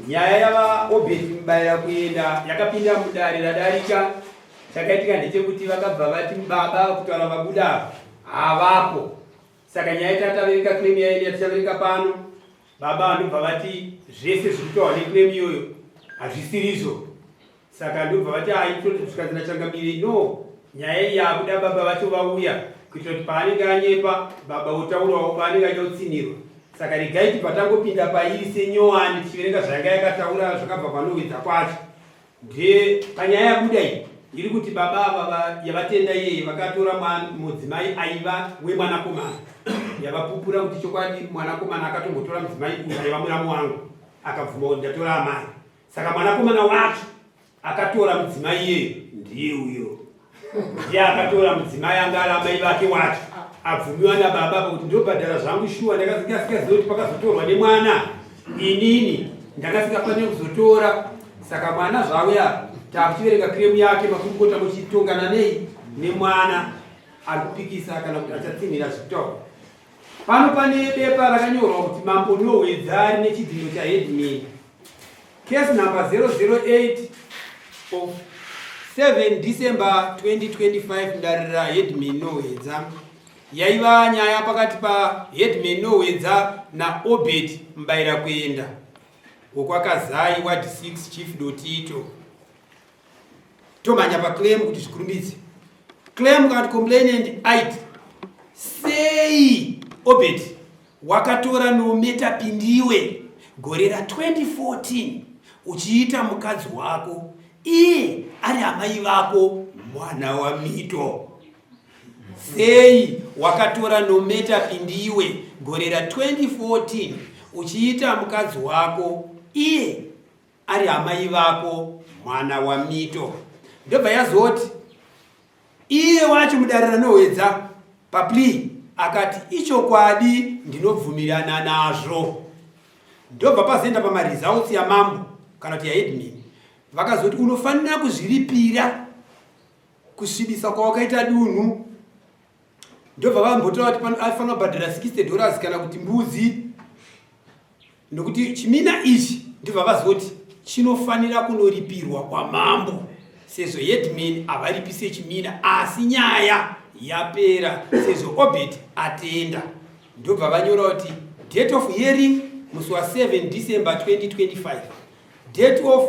nyaya yava Obed Mubaira kuenda yakapinda mudare radarika. Chakaitika ndechekuti vakabva vati baba kutaura vabuda havapo. Saka nyaya tatavereka claim yaenda tichavereka pano. Baba ndobva vati zvese zvirikutaurwa neclaim iyoyo hazvisirizvo. Saka ndobva vati zvikazina changamire no nyaya iyi yakuda baba vacho vauya kuitira kuti paanenge anyepa baba otaurawo paanenge aida kutsinirwa. Saka regai kuti patangopinda pairi senyowani tichiverenga zvanga yakataura zvakabva panowedza kwacho. Ndiye panyaya yabuda iyi iri kuti baba ava yavatenda iyeye vakatora mudzimai aiva wemwanakomana yavapupura kuti chokwadi mwanakomana akatombotora mudzimai uyu aiva muramu wangu akabvuma kuti ndatora amai. Saka mwanakomana wacho akatora mudzimai iyeye ndiye uyo ndiye akatora mudzimai anga ari amai vake wacho abvumiwa nababa kuti ndobhadhara zvangu shuwa ndakasikaziva kuti pakazotorwa nemwana inini ndakasikafanira kuzotora. Saka mwana zvauya takuchiverenga claim yake makurukota muchitongana nei nemwana ari kupikisa kana kuti achatsinhira zvitauro. Pano pane bepa rakanyorwa kuti Mambo Nowedza rine chidziro chaHeadman. Case number 008 of 7 December 2025 ndarira Headman Nowedza. Yaiva nyaya pakati pa Headman Nowedza na Obed Mubaira kuenda wokwakazai ward 6 Chief Dotito. Tomanya pa claim kuti zvikurumbidze. Claim kana complainant aiti sei Obed wakatora nometa pindiwe gore ra 2014 uchiita mukadzi wako iye ari amai vako mwana wa mito. Sei wakatora nometa pindiwe gore ra 2014 uchiita mukadzi wako iye ari amai vako mwana wa mito. Ndobva yazoti iye wacho mudarira Nowedza papli akati ichokwadi ndinobvumirana nazvo. Ndobva pazoenda pamaresults ya Mambo kana kuti yaHeadman vakazoti unofanira kuzviripira kusvibisa kwawakaita dunhu. Ndobva vambotaura kuti afanira kubhadhara $60 kana kuti mbudzi nokuti chimina ichi ndobva vazoti chinofanira kunoripirwa kwa Mambo sezvo Headman avaripise chimina asi nyaya yapera sezvo Obed atenda. Ndobva vanyora kuti date of hearing musi wa 7 December 2025, date of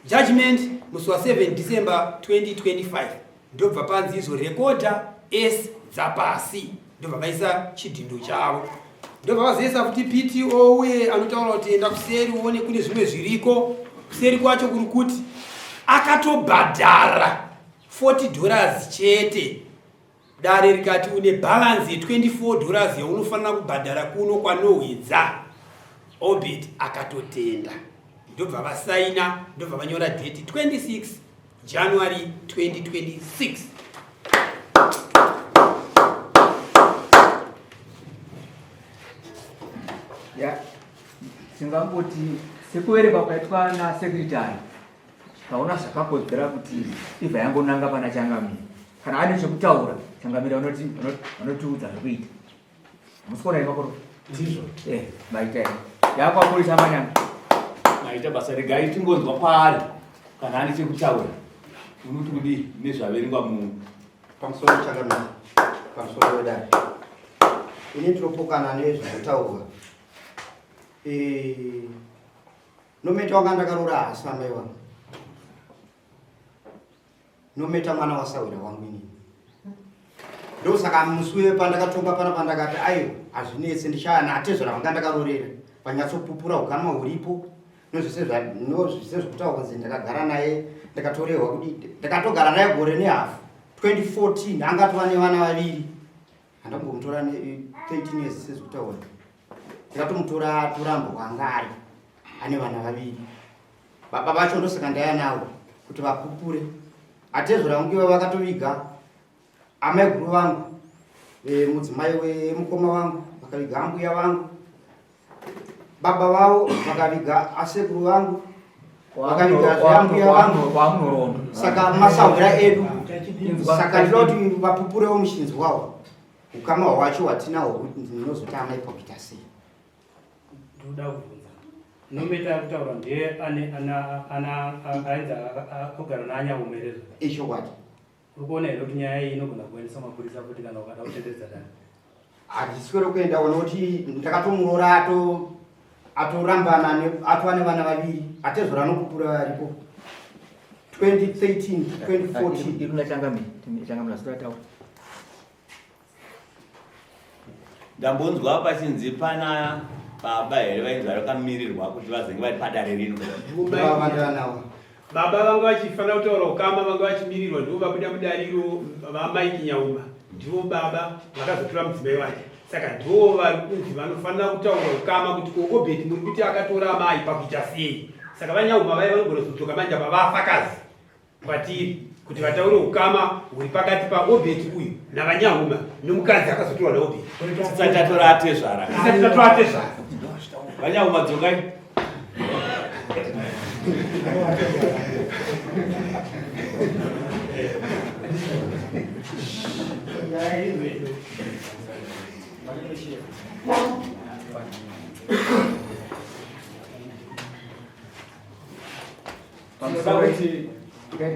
judgment musi wa 7 December 2025. Ndobva panzi izo rekoda S dzapasi. Ndobva vaisa chidhindo chavo. Ndobva vazoisa kuti PTO uye anotaura kuti enda kuseri uone kune zvimwe zviriko. Kuseri kwacho kuri kuti akatobhadhara $40 chete. Dare rikati une balance ye $24 yaunofanira kubhadhara kuno kwa Nowedza. Obed akatotenda. Ndobva vasaina, ndobva vanyora date 26 January 2026. Ya, singamboti sekuverenga kwaitwa na secretary kaona zvakakodzera kuti ibva yangonanga pana Changamire kana ane zvekutaura Changamire vanotiudza zvekuita. Musikona imakoro ndizvo maita yakwapurisa manyanga maita basa regai tingonzwa paari kana ane chekutaura unoti kudi nezvaverengwa pamusoro Changamire pamusoro wedare ini ndinopokana nezvekutaurwa. Nometa wanga ndakarora hasi amai wangu. Nometa mwana wasawira wangu inini. Ndosaka musi pandakatonga pana pandakati ayo hazvinetse ndichana atezvora wanga ndakarorera panyatsopupura ukama huripo nozvise zvekutaura kunzi ndakagara naye ndakatorerwa kuti ndakatogara naye gore nehafu 2014 angatova nevana vaviri handangomutora 13 years sezvekutaura ndakatomutora turambo wanga ari ane vana vaviri. Baba vacho ndosaka ndaya navo kuti vapupure atezvora vangu iva vakatoviga amai guru vangu mudzimai wemukoma wangu vakaviga ambuya vangu. Baba vavo vakaviga asekuru vangu vakaviga zveambuya vangu. Saka masahwira edu saka ndinoti vapupure womushinzi wavo ukama hwacho hwatinahwo kuti ndinozoti amai pakuita sei. Ndoda kubvunza nometa kutaura ndiye aenza kugara naanyaumerezwa ishokwadi urikuona here kuti nyaya iyi inogona kuendesa mapurisa futi kana ukada kutenderedza dani handiswere kuenda unoti ndakatomurora atorambana atova nevana vaviri atezvora anokupura varipo 2013 2014 iruna changamira zitataura ndambonzwa pachinzi pana baba here vainzi vakamirirwa kuti vazenge vari padare rino vandanawa baba vanga vachifanira kutaura ukama vanga vachimirirwa ndivo vabuda mudariro vamaiki nyauma ndivo baba vakazotora mudzimai wake saka ndivo vari kunzi vanofanira kutaura ukama kuti Obed muri kuti akatora amai pakuita sei saka vanyauma vai vanogona kuzodzoka manja pavafakazi kwatiri kuti vataure ukama huri pakati paObed uyu navanyauma nomukadzi akazotorwa naObed tisati tatora atezvara vanyauma dzokai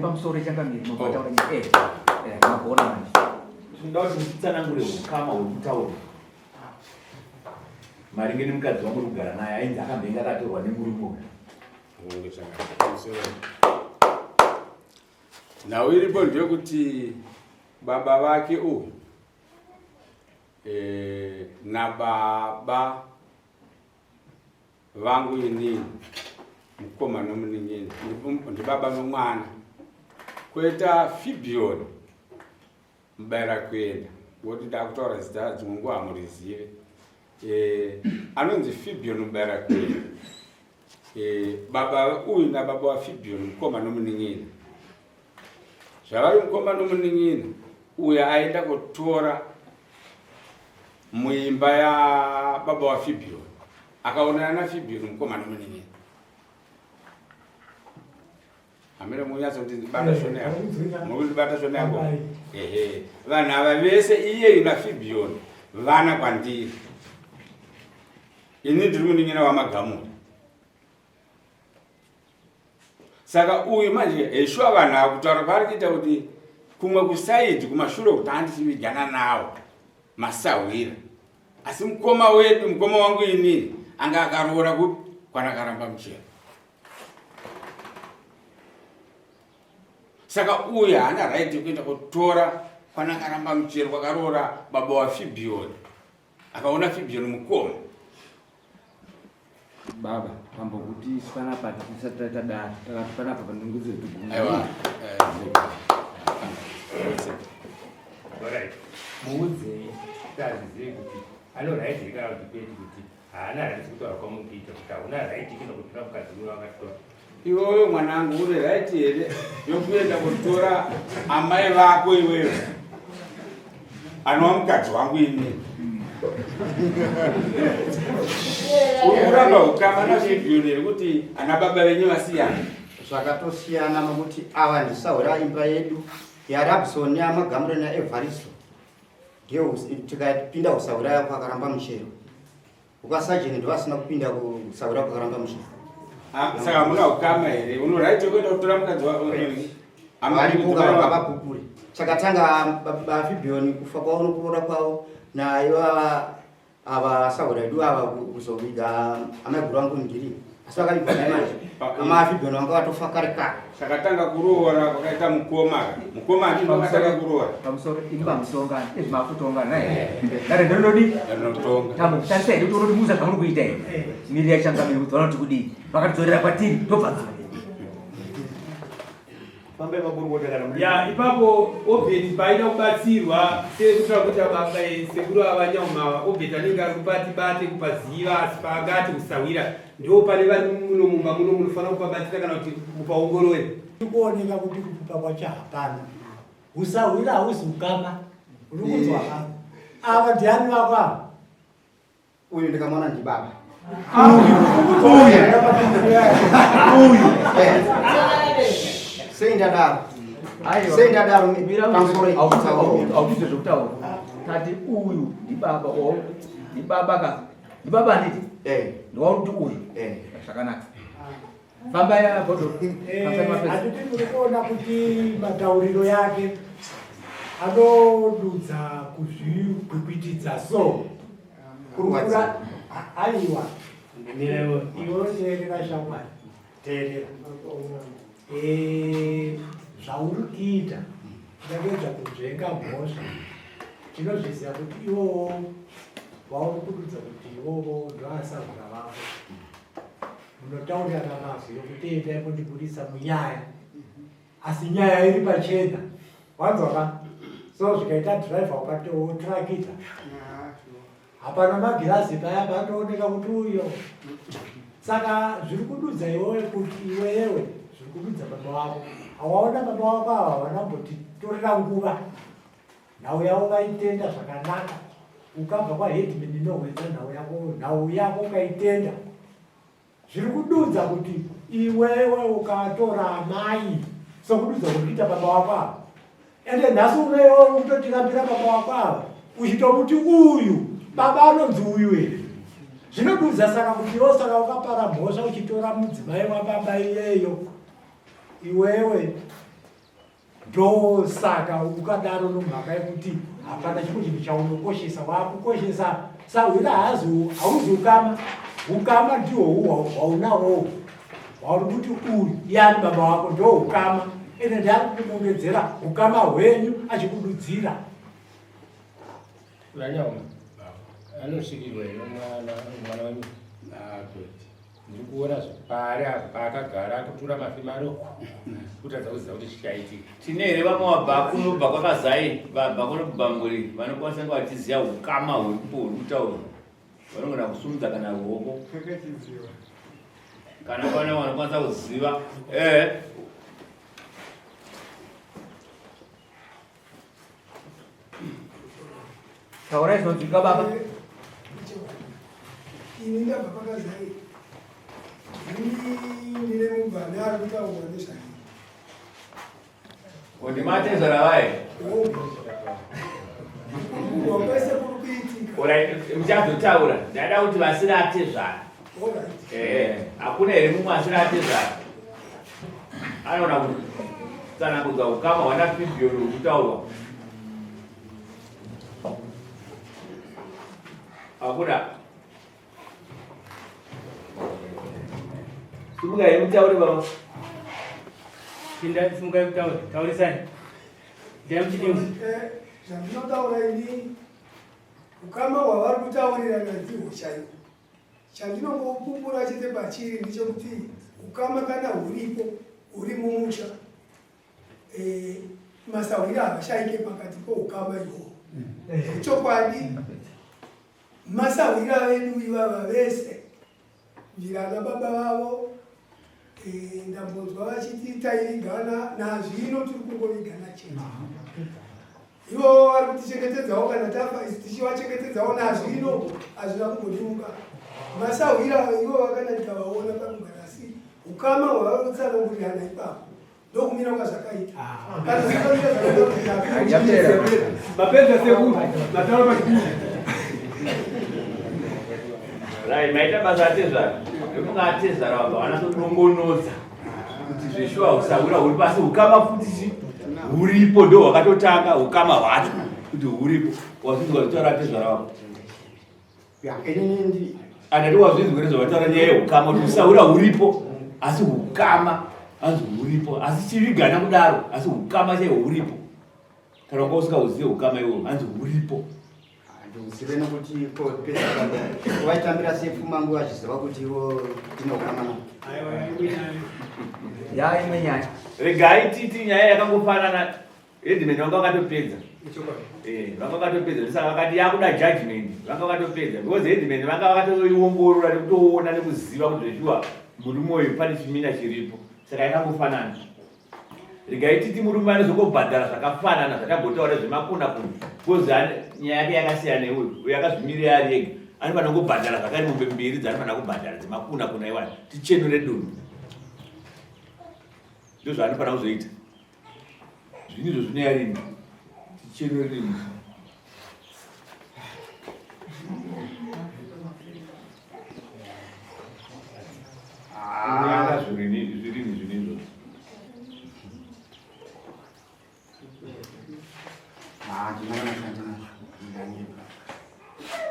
pamusoro changamira mabataura mabhona manje tinoda kuti mutsanangure ukama huri kutaura maringe nemukadzi wamuri kugara naye ainzi akambenga akatorwa nemurume nhau iripo ndeyekuti baba vake uyu nababa vangu inini mukoma nomunin'ini ndibaba nomwana koita Fibion mubayira kuenda woti ndakutaura zita dzimwe nguva hamurizive anonzi Fibion mubayira kuenda baba uyu nababa waFibion mukoma nomunin'ini zvavari mukoma nomunin'ini uyu aenda kutora muimba yababa waFibion akaonana naFibion mukoma nomunin'ini hamira munyatsondibata zvone yako vanhu ava vese iyeyu naFibion vana kwandiri ini ndiri munin'ina wamagamuri saka uyu manje eshuwa vanhu ava kutaura kwaari kuita kuti kumwe kusaidhi kumashure kuti handisivigana nawo masahwira asi mukoma wedu mukoma wangu inini anga akaroora kupi kwanakaramba muchero saka uyu haana raiti kuenda kutora kwanakaramba muchero kwakaroora baba waFibion akaona Fibion mukoma baba pambokuti panapa tisati tatadara takati panapa panonguze aiwa muudze tazizive kuti anoraiti kana kuti peti kuti haana raiti kutaura kwamukuita kuti hauna raiti kana kutora mukadzi uno akatora iwoyo mwanangu une raiti here yokuenda kutora amai vako iweyo anova mukadzi wangu inini uramba ukama naFibion here kuti ana baba venyu vasiyana zvakatosiyana nokuti ava ndisahwira imba yedu yaRabson yamagamuro naEvaristo ndiyo tikapinda kusahwira kwakaramba muchero ukasajeni ndovasina kupinda kusahwira kwakaramba muchero saka muna ukama here unoraiti kuenda kutora mukadzi amaripoavapupure chakatanga baFibion kufa kwavo nokuroora kwavo naiva ava sahwira edu ava kuzoviga amaiguru angu ndiri asi vakavigwa naimanje amaFibion vanga vatofa kare kare sakatanga kuroora kwakaita mukoma andinoatanga kuroora pamusoro imba musongana ezvimafutongana dare ndinododi anotonga tambokushandisa here kuti muza kamuri kuita here miri yachangamiri kuti vana kuti kudii vakatidzorera kwatiri tobva ya ipapo Obed paida kubatsirwa sekutaura kuti ababa sekuru avanyauma Obed anenge ari kupati kupaziva asi paakati kusawira ndo pane vari muno mumba muno munofanira kupabatsira kana kuti mupaongorore kuoneka kuti kupupa kwacho hapana usawira hauzi ukama uri kunzwa hapa ava ndiani vako ava uyu ndikamwana ndibaba seindadaro autizve zvekutaura kati uyu ndibaba ndibaba nditi Ndiwaona kuti uyu zvakanaka. Famba ya bodo. Hatiti muri kuona kuti matauriro yake anodudza kuzvigwigwitidza so. Kurukura aiwa. Iwo teerera shamwari. Teerera. Zvauri kuita ndapedza kuzvenga mhosva. Tinozviziva kuti iwowo wauri kududza kuti iwowo ndoasazva vavo. Munotaurira mazwi yokuti endai kundibudisa munyaya, asi nyaya iri pachena. Wanzwa? So zvikaita driver ukatotrakita, hapana magirazi paya patooneka kuti uyo. Saka zviri kududza iwewe kuti iwewe zviri kududza baba wako. Hawaona baba wako ava vanamboti torera nguva. Nhau yavo vaitenda zvakanaka. Ukabva kwaheadman inohwedza nhau yako ukaitenda. Zviri kududza kuti iwewe ukatora amai sokududza kuita baba wako ava. Ende nhasi unewo unotirambira baba wako ava uchitomuti uyu baba anonzi uyu here. Zvinodudza saka kuti iwo saka ukapara mhosva uchitora mudzimai wababa iyeyo iwewe ndosaka ukadaro nomhaka yekuti hapana chimwe chinhu chaunokoshesa wakukoshesa sawira hauzi ukama. Ukama ndihwo hwaunawo hwauri kuti uyu yani baba wako ndo ukama. Ende ndari kukunongedzera ukama hwenyu achikududzira. Kulanyauma anosvikirwa ino mwana wenyu. Ndiri kuona zvipari apo paakagara akutura mafimaro kutadza kuziva kuti chichaitika. Tine here vamwe vabva kunobva kwakazai vabva kunobvamburi vanokwanisa kunge vachiziva ukama hwepo huri kutaurwa. Vanogona kusumudza kana ruoko kana pane vanokwanisa kuziva. Taura izvozvika baba. Ini ndabva pakazai. Ndine mubvana ari kutaurwa nezvake. Kuti matezera vai. Wapese kuri kuitika. Alright, muchazotaura. Ndada kuti vasina atezvara. Hakuna here mumwe asina atezvara. Anoona kuti tsanangudza ukama hwana pibhiyoni huri kutaurwa. Hakuna. Simukai mutaure baba. Pinda simukai mutaure. Taurisai. Ndiyam chidimu. Zvandinotaura ini ukama hwavari kutaurirana ndihwo chaiwo. Chandinongopumbura chete pachiri ndechekuti ukama kana huripo huri mumusha masawira havashaike pakati poukama ihwohwo. Chokwadi masawira vedu ivava vese virana baba vavo ndambonzwa vachiti taivigana nazvino tiri kungovigana chete. Ivo vari kutichengetedzawo kana tafa isi tichivachengetedzawo nazvino hazvina kumbodimuka. Masawira ivo vakana tikavaona pakugara asi ukama hwavari kutsanangurirana ipapo ndokumira kwazvakaita. Mapenzi sekuru. Mataura pachikuru. Right, maita basa atezvara. Vemunga atezvara vabva vanatodongonodza kuti zveshuwa usawira huri pasi ukama futi huripo ndo hwakatotanga ukama hwacho kuti huripo. Wazvinzwa zvitaura atezvara vavo. Andati wazvinzwa nezvavataura nyaya yeukama kuti usawira huripo asi ukama anzi huripo asi chivigana kudaro asi ukama chaiwo huripo. Kana wanga usingazive ukama iwo anzi huripo. Ndikuzive nokuti vaitambira sefu mangu vachiziva kuti ivo tine ukama navo. Ya imwe nyaya. Regai titi nyaya yakangofanana. Headman vanga vakatopedza. Vanga vakatopedza ndosaka vakati yakuda judgment vanga vakatopedza because headman vanga vakatoiongorora nekutoona nekuziva kuti zveshuwa murume uyu pane chimina chiripo saka yakangofanana. Regai titi murume anozongobhadhara zvakafanana zvatambotaura zvemakuna kuna because nyaya yake yakasiyana neuyu uyu akazvimirira ari ega anofanira kungobhadhara zvakari mombe mbiri dzaanofanira kubhadhara dzemakuna kuna iwana tichenure dunhu ndo zvaanofanira kuzoita. Zvinizvo zvinoyarini tichenure dunhu. Uyanga zvirini.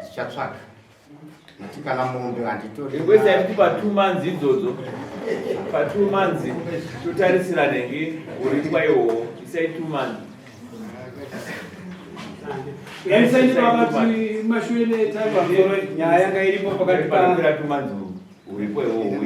Zichatsvaka. Nati kana mombe handitori. Ingwese yati pa 2 months idzodzo. Pa 2 months totarisira nenge uri kwa iwo. Isai 2 months. Yanisani babati mashure tamba nyaya yanga iripo pakati pa 2 months uri kwa iwo.